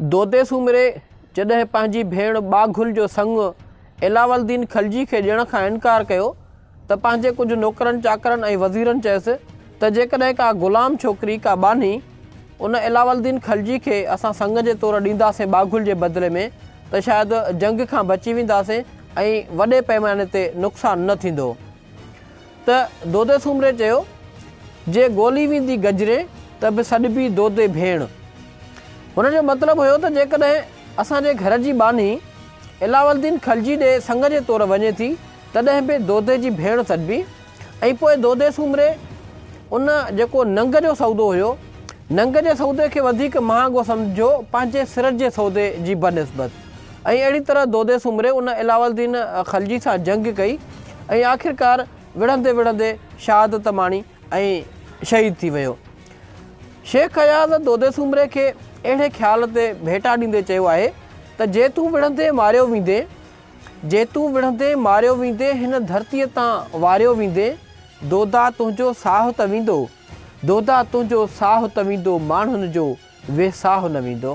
दोदे सूमरे जॾहिं पंहिंजी भेण बाघुल जो संग अलाउद्दीन खिलजी खे ॾियण खां इनकार कयो त पंहिंजे कुझु नौकरनि चाकरनि ऐं वज़ीरनि चयसि त जेकॾहिं का ग़ुलाम छोकिरी का बानी उन अलाउद्दीन खिलजी खे असां संग जे तौरु ॾींदासीं बाघुल जे बदिले में त शायदि जंग खां बची वेंदासीं ऐं वॾे पैमाने ते नुक़सानु न थींदो। त दोदे सूमरे चयो जे ॻोल्ही वेंदी गजरे त बि सॾिबी दोदे भेण। हुन जो मतिलबु हुयो त जेकॾहिं असांजे घर जी बानी अलाउद्दीन खिलजी ॾे संग जे तौरु वञे थी तॾहिं बि दोदे जी भेण सॾिबी। ऐं पोइ दोदे सूमरे उन जेको नंग जो सौदो हुयो नंग जे सौदे खे वधीक महांगो सम्झो पंहिंजे सिर जे सौदे जी बनिस्बत। ऐं अहिड़ी तरह दोदे सूमरे उन अलाउद्दीन खिलजी सां जंग कई ऐं आख़िरकार विढ़ंदे विढ़ंदे शहादत माणी ऐं शहीद थी वियो। शेख अयाज़ दोदे सूमरे खे अहिड़े ख़्याल ते भेटा ॾींदे चयो आहे त जे तूं विढ़ंदे मारियो वेंदे हिन धरतीअ तां वारियो वेंदे दोदा तुंहिंजो साहु त वेंदो, दोदा तुंहिंजो साहु त वेंदो माण्हुनि जो वेसाहु न वेंदो।